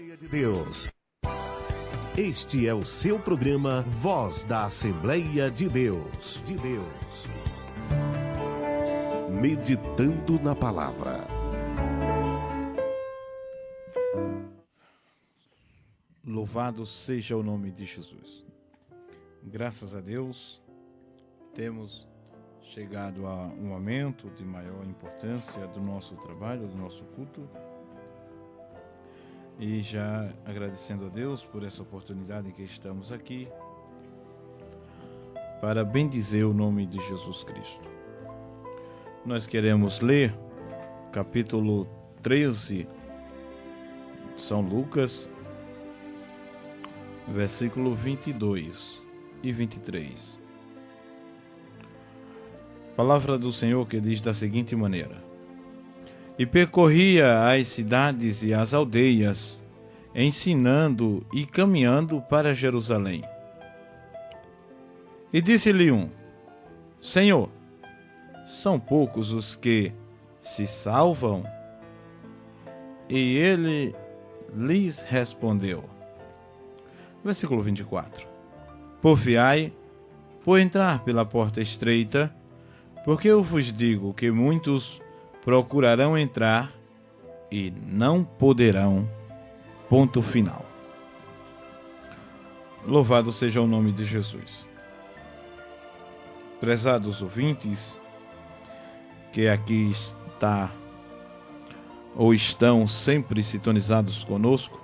Assembleia de Deus. Este é o seu programa Voz da Assembleia de Deus. Meditando na Palavra. Louvado seja o nome de Jesus. Graças a Deus, temos chegado a um momento de maior importância do nosso trabalho, do nosso culto. E já agradecendo a Deus por essa oportunidade que estamos aqui para bendizer o nome de Jesus Cristo. Nós queremos ler capítulo 13 de São Lucas, versículo 22 e 23. Palavra do Senhor que diz da seguinte maneira: E percorria as cidades e as aldeias, ensinando e caminhando para Jerusalém. E disse-lhe um: Senhor, são poucos os que se salvam? E ele lhes respondeu. Versículo 24. Porfiai por entrar pela porta estreita, porque eu vos digo que muitos procurarão entrar e não poderão. Ponto final. Louvado seja o nome de Jesus. Prezados ouvintes, que aqui está ou estão sempre sintonizados conosco,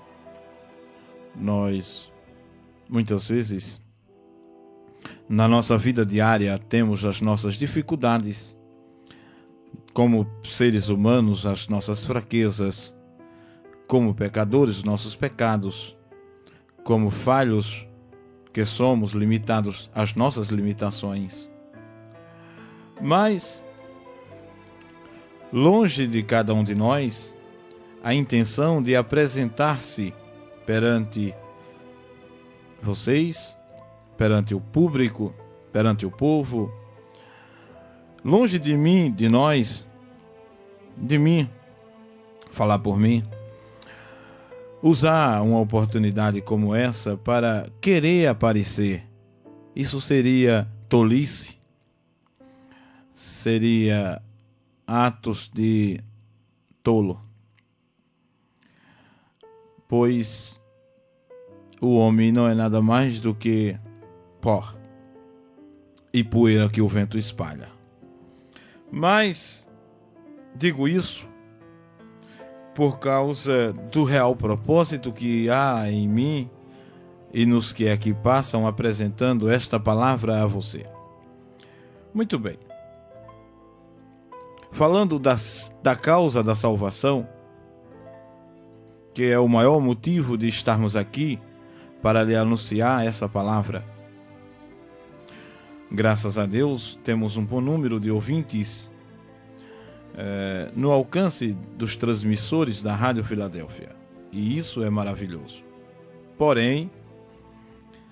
nós, muitas vezes, na nossa vida diária, temos as nossas dificuldades, como seres humanos, as nossas fraquezas, como pecadores, nossos pecados, como falhos que somos, limitados às nossas limitações. Mas, longe de cada um de nós, a intenção de apresentar-se perante vocês, perante o público, perante o povo, longe de mim, de nós, de mim, falar por mim, usar uma oportunidade como essa para querer aparecer. Isso seria tolice, seria atos de tolo, pois o homem não é nada mais do que pó e poeira que o vento espalha. Mas digo isso por causa do real propósito que há em mim e nos que aqui passam apresentando esta palavra a você. Muito bem. Falando da causa da salvação, que é o maior motivo de estarmos aqui para lhe anunciar essa palavra. Graças a Deus, temos um bom número de ouvintes no alcance dos transmissores da Rádio Filadélfia. E isso é maravilhoso. Porém,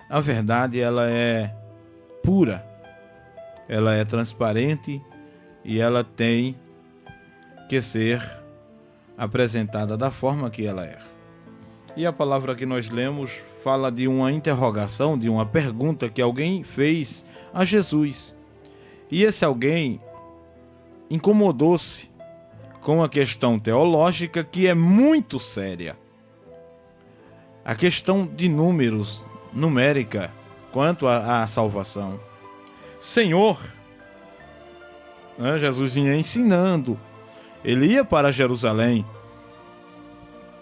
a verdade ela é pura, ela é transparente e ela tem que ser apresentada da forma que ela é. E a palavra que nós lemos fala de uma interrogação, de uma pergunta que alguém fez a Jesus. E esse alguém incomodou-se com a questão teológica que é muito séria. A questão de números, numérica, quanto à salvação. Senhor, Jesus vinha ensinando, ele ia para Jerusalém,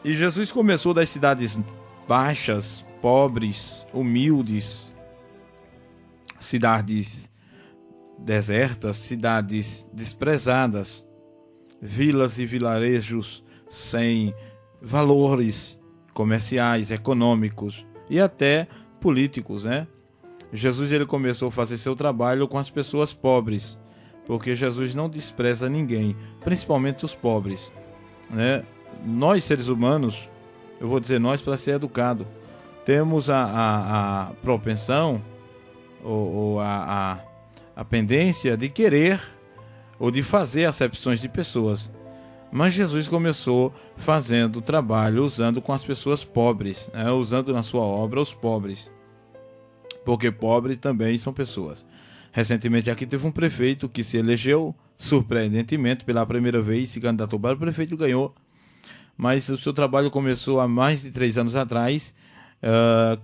e Jesus começou das cidades baixas, pobres, humildes, cidades desertas, cidades desprezadas, vilas e vilarejos sem valores comerciais, econômicos e até políticos, né? Jesus ele começou a fazer seu trabalho com as pessoas pobres, porque Jesus não despreza ninguém, principalmente os pobres, né? Nós, seres humanos, eu vou dizer nós para ser educado, temos a propensão ou a pendência de querer ou de fazer acepções de pessoas. Mas Jesus começou fazendo trabalho usando com as pessoas pobres, né? Usando na sua obra os pobres, porque pobres também são pessoas. Recentemente aqui teve um prefeito que se elegeu surpreendentemente pela primeira vez, se candidatou para o prefeito e ganhou. Mas o seu trabalho começou há mais de 3 anos atrás,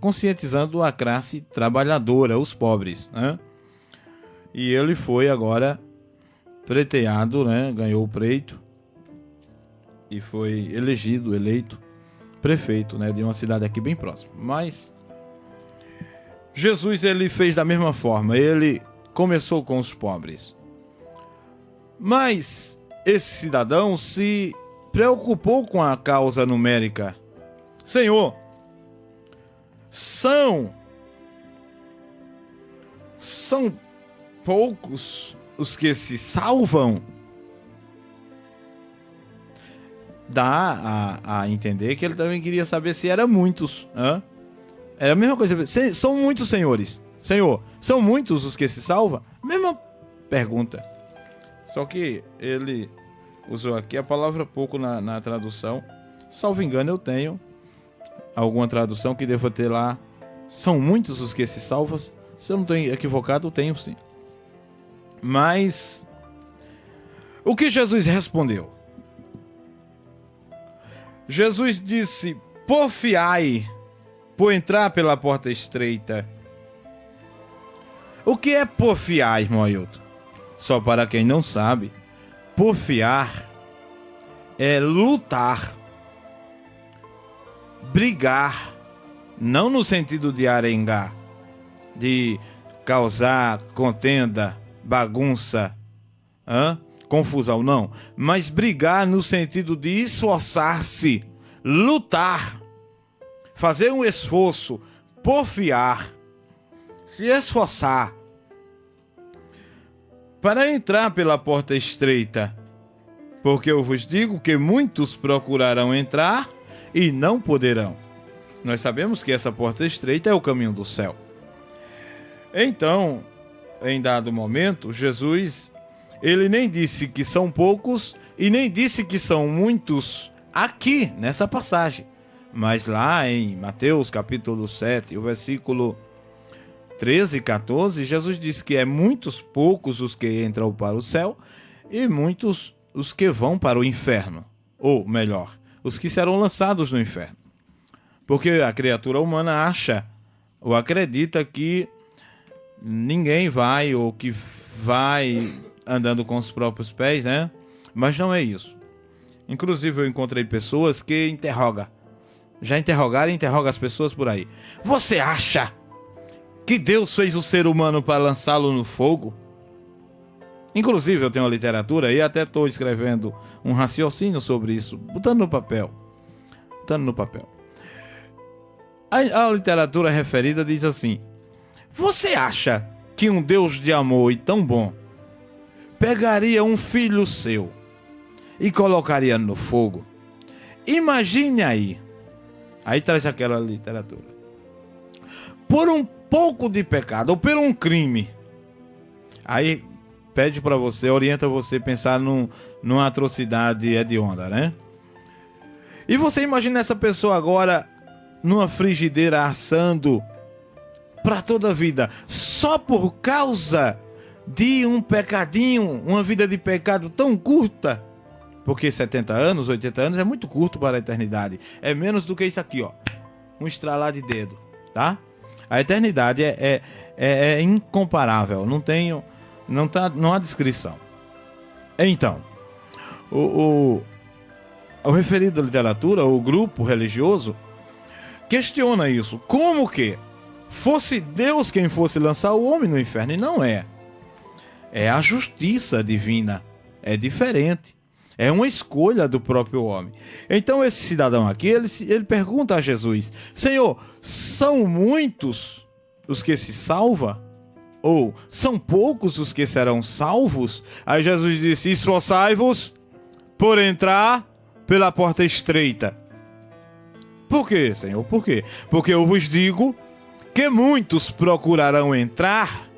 conscientizando a classe trabalhadora, os pobres, né? E ele foi agora preteado, né? Ganhou o pleito e foi eleito prefeito, né? De uma cidade aqui bem próxima. Mas Jesus, ele fez da mesma forma, ele começou com os pobres. Mas esse cidadão se preocupou com a causa numérica. Senhor, são poucos os que se salvam? Dá a entender que ele também queria saber se eram muitos. Era a mesma coisa. São muitos, senhores. Senhor, são muitos os que se salvam? Mesma pergunta. Só que ele usou aqui a palavra pouco na tradução. Salvo engano, eu tenho alguma tradução que deva ter lá. São muitos os que se salvam. Se eu não estou equivocado, eu tenho sim. Mas o que Jesus respondeu? Jesus disse: porfiai por entrar pela porta estreita. O que é porfiar, irmão Ailton? Só para quem não sabe, porfiar é lutar, brigar, não no sentido de arengar, de causar contenda, bagunça, confusão, não. Mas brigar no sentido de esforçar-se, lutar, fazer um esforço, porfiar, se esforçar para entrar pela porta estreita. Porque eu vos digo que muitos procurarão entrar e não poderão. Nós sabemos que essa porta estreita é o caminho do céu. Então, em dado momento, Jesus, ele nem disse que são poucos e nem disse que são muitos aqui, nessa passagem. Mas lá em Mateus capítulo 7, o versículo 13 e 14, Jesus disse que é muitos poucos os que entram para o céu e muitos os que vão para o inferno. Ou melhor, os que serão lançados no inferno. Porque a criatura humana acha ou acredita que ninguém vai ou que vai andando com os próprios pés, né? Mas não é isso. Inclusive eu encontrei pessoas que já interrogaram e interrogam as pessoas por aí. Você acha que Deus fez o ser humano para lançá-lo no fogo? Inclusive eu tenho uma literatura e até estou escrevendo um raciocínio sobre isso, botando no papel. A literatura referida diz assim: você acha que um Deus de amor e tão bom pegaria um filho seu e colocaria no fogo? Imagine aí traz aquela literatura, por um pouco de pecado ou por um crime. Aí pede para você, orienta você a pensar numa atrocidade hedionda, né? E você imagina essa pessoa agora numa frigideira assando para toda a vida, só por causa de um pecadinho, uma vida de pecado tão curta. Porque 70 anos, 80 anos é muito curto para a eternidade. É menos do que isso aqui, ó. Um estralar de dedo, tá? A eternidade é incomparável. Não há descrição. Então, o referido à literatura, o grupo religioso, questiona isso. Como que fosse Deus quem fosse lançar o homem no inferno? E não é. É a justiça divina. É diferente. É uma escolha do próprio homem. Então esse cidadão aqui, ele pergunta a Jesus: Senhor, são muitos os que se salvam? Ou são poucos os que serão salvos? Aí Jesus disse: esforçai-vos por entrar pela porta estreita. Por quê, Senhor? Por quê? Porque eu vos digo que muitos procurarão entrar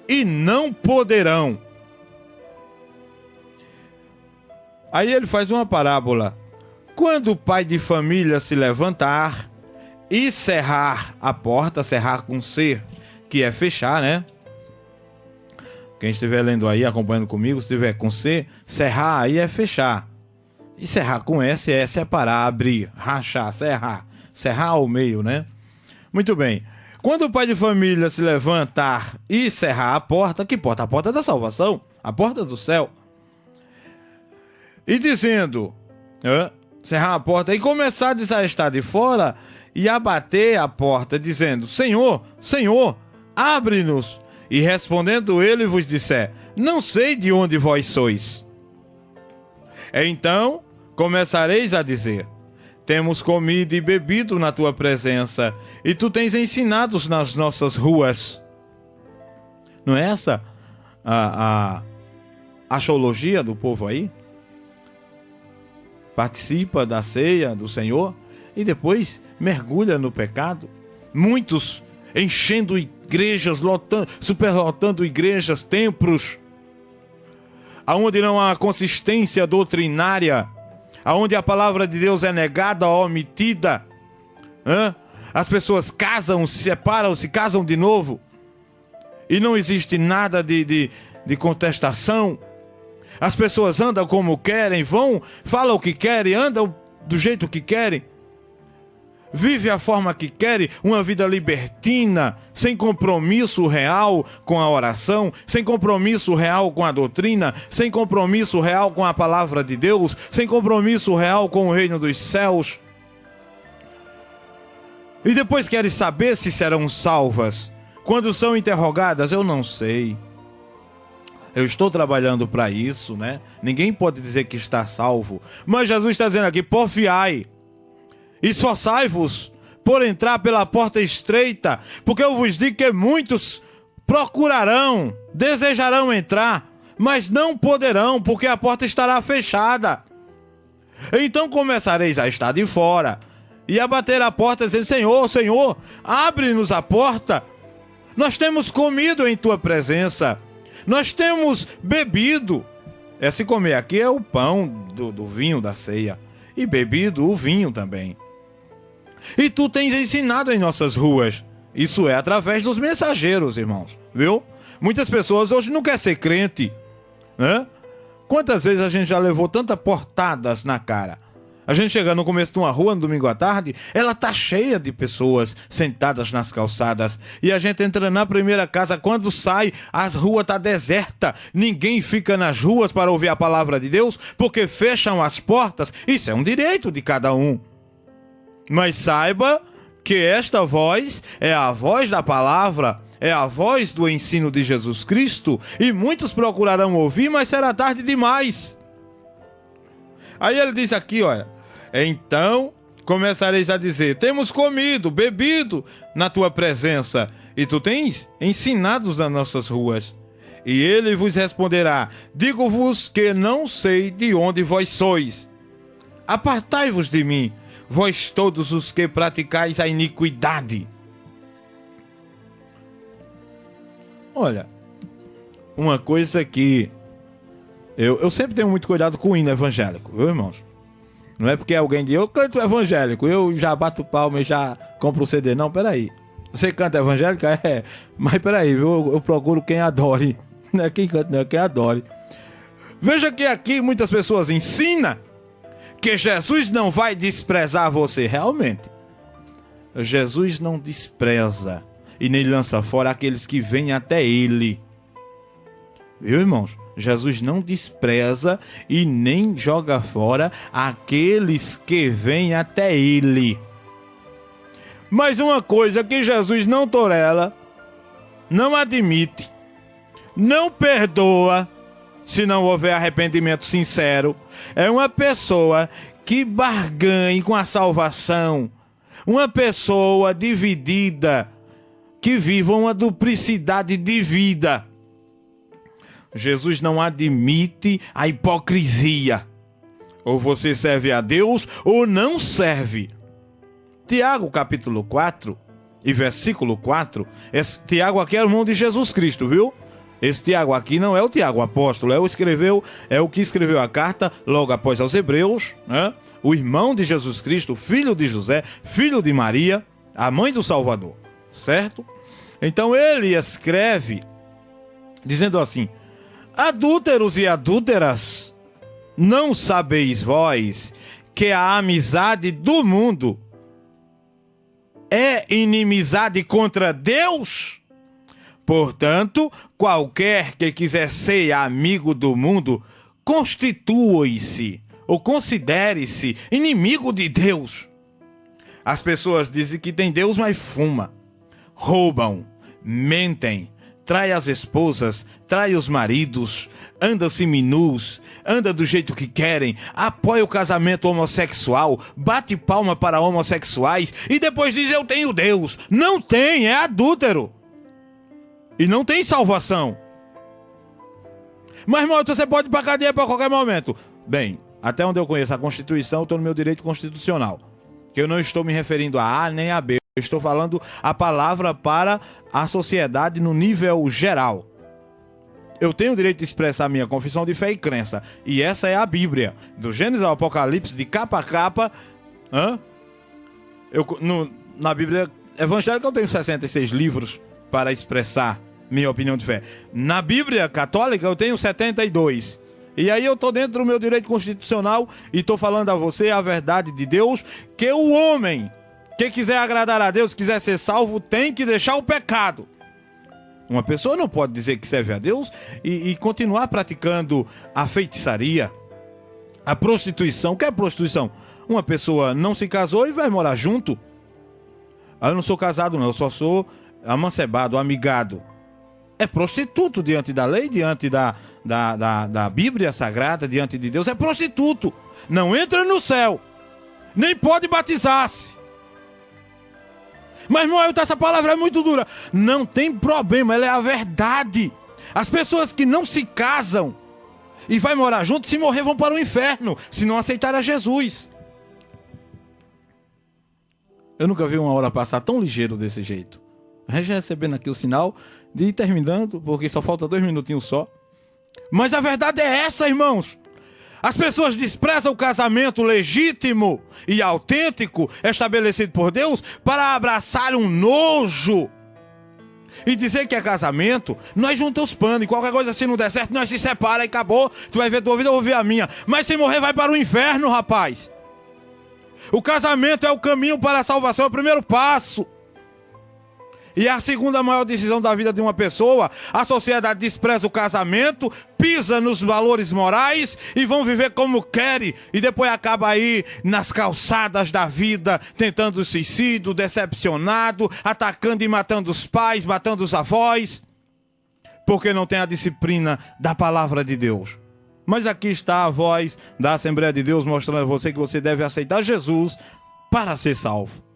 e não poderão. Aí ele faz uma parábola. Quando o pai de família se levantar e cerrar a porta, cerrar com C, que é fechar, né? Quem estiver lendo aí, acompanhando comigo, se estiver com C, cerrar aí é fechar. E cerrar com S é separar, abrir, rachar, cerrar. Cerrar ao meio, né? Muito bem. Quando o pai de família se levantar e cerrar a porta, que porta? A porta da salvação, a porta do céu. E dizendo, cerrar a porta e começar a estar de fora e a bater a porta, dizendo, Senhor, Senhor, abre-nos. E respondendo ele vos disser, não sei de onde vós sois. Então começareis a dizer, temos comido e bebido na tua presença, e tu tens ensinado nas nossas ruas. Não é essa a axologia do povo aí? Participa da ceia do Senhor e depois mergulha no pecado. Muitos enchendo igrejas, superlotando igrejas, templos, aonde não há consistência doutrinária, aonde a palavra de Deus é negada ou omitida. As pessoas casam, se separam, se casam de novo e não existe nada de contestação. As pessoas andam como querem, falam o que querem, andam do jeito que querem. Vive a forma que querem, uma vida libertina, sem compromisso real com a oração, sem compromisso real com a doutrina, sem compromisso real com a palavra de Deus, sem compromisso real com o reino dos céus. E depois querem saber se serão salvas. Quando são interrogadas, eu não sei. Eu estou trabalhando para isso, né? Ninguém pode dizer que está salvo. Mas Jesus está dizendo aqui, porfiai. Esforçai-vos por entrar pela porta estreita, porque eu vos digo que muitos procurarão, desejarão entrar, mas não poderão, porque a porta estará fechada. Então começareis a estar de fora e a bater a porta, dizendo, Senhor, Senhor, abre-nos a porta. Nós temos comido em tua presença, nós temos bebido. Se comer aqui é o pão do vinho da ceia, e bebido o vinho também. E tu tens ensinado em nossas ruas. Isso é através dos mensageiros, irmãos, viu? Muitas pessoas hoje não querem ser crente, né? Quantas vezes a gente já levou tantas portadas na cara? A gente chega no começo de uma rua, no domingo à tarde, ela tá cheia de pessoas sentadas nas calçadas. E a gente entra na primeira casa, quando sai, as ruas tá deserta. Ninguém fica nas ruas para ouvir a palavra de Deus, porque fecham as portas. Isso é um direito de cada um. Mas saiba que esta voz é a voz da palavra, é a voz do ensino de Jesus Cristo, e muitos procurarão ouvir, mas será tarde demais. Aí ele diz aqui, olha, então começareis a dizer, temos comido, bebido na tua presença, e tu tens ensinado nas nossas ruas. E ele vos responderá, digo-vos que não sei de onde vós sois. Apartai-vos de mim, vós todos os que praticais a iniquidade. Olha, uma coisa que eu sempre tenho muito cuidado com o hino evangélico, viu, irmãos? Não é porque alguém diz, eu canto evangélico, eu já bato palma e já compro o CD. Não, peraí. Você canta evangélico? Mas peraí, viu? Eu procuro quem adore. Não é quem canta, não é quem adore. Veja que aqui muitas pessoas ensinam que Jesus não vai desprezar você. Realmente, Jesus não despreza e nem lança fora aqueles que vêm até ele. Viu, irmãos? Jesus não despreza e nem joga fora aqueles que vêm até ele. Mas uma coisa que Jesus não tolera, não admite, não perdoa, se não houver arrependimento sincero, é uma pessoa que barganhe com a salvação, uma pessoa dividida, que viva uma duplicidade de vida. Jesus não admite a hipocrisia. Ou você serve a Deus ou não serve. Tiago capítulo 4 e versículo 4, Tiago aqui é o irmão de Jesus Cristo, viu? Esse Tiago aqui não é o Tiago apóstolo, é o que escreveu a carta logo após aos Hebreus, né? O irmão de Jesus Cristo, filho de José, filho de Maria, a mãe do Salvador, certo? Então ele escreve dizendo assim: adúlteros e adúlteras, não sabeis vós que a amizade do mundo é inimizade contra Deus? Portanto, qualquer que quiser ser amigo do mundo, constitua-se ou considere-se inimigo de Deus. As pessoas dizem que tem Deus, mas fuma, roubam, mentem, trai as esposas, trai os maridos, anda seminus, anda do jeito que querem, apoia o casamento homossexual, bate palma para homossexuais e depois diz: eu tenho Deus. Não tem, é adúltero. E não tem salvação. Mas, irmão, você pode ir para a cadeia para qualquer momento. Bem, até onde eu conheço a Constituição, eu estou no meu direito constitucional. Que eu não estou me referindo a A nem a B. Eu estou falando a palavra para a sociedade no nível geral. Eu tenho o direito de expressar minha confissão de fé e crença. E essa é a Bíblia. Do Gênesis ao Apocalipse, de capa a capa. Na Bíblia evangélica eu tenho 66 livros para expressar minha opinião de fé. Na Bíblia católica eu tenho 72. E aí eu estou dentro do meu direito constitucional e estou falando a você a verdade de Deus, que o homem que quiser agradar a Deus, quiser ser salvo, tem que deixar o pecado. Uma pessoa não pode dizer que serve a Deus e continuar praticando a feitiçaria, a prostituição. O que é prostituição? Uma pessoa não se casou e vai morar junto. Eu não sou casado não, eu só sou amancebado, amigado. É prostituto diante da lei, diante da Bíblia Sagrada, diante de Deus. É prostituto. Não entra no céu. Nem pode batizar-se. Mas, irmão, essa palavra é muito dura. Não tem problema, ela é a verdade. As pessoas que não se casam e vai morar junto, se morrer, vão para o inferno, se não aceitar a Jesus. Eu nunca vi uma hora passar tão ligeiro desse jeito. Já recebendo aqui o sinal de ir terminando, porque só falta 2 minutinhos só. Mas a verdade é essa, irmãos. As pessoas desprezam o casamento legítimo e autêntico estabelecido por Deus para abraçar um nojo e dizer que é casamento. Nós juntamos os panos e qualquer coisa assim não der certo, nós se separa e acabou. Tu vai ver tua vida, eu vou ver a minha. Mas se morrer vai para o inferno, rapaz. O casamento é o caminho para a salvação, é o primeiro passo. E a segunda maior decisão da vida de uma pessoa: a sociedade despreza o casamento, pisa nos valores morais e vão viver como querem. E depois acaba aí nas calçadas da vida, tentando suicídio, decepcionado, atacando e matando os pais, matando os avós, porque não tem a disciplina da palavra de Deus. Mas aqui está a voz da Assembleia de Deus mostrando a você que você deve aceitar Jesus para ser salvo.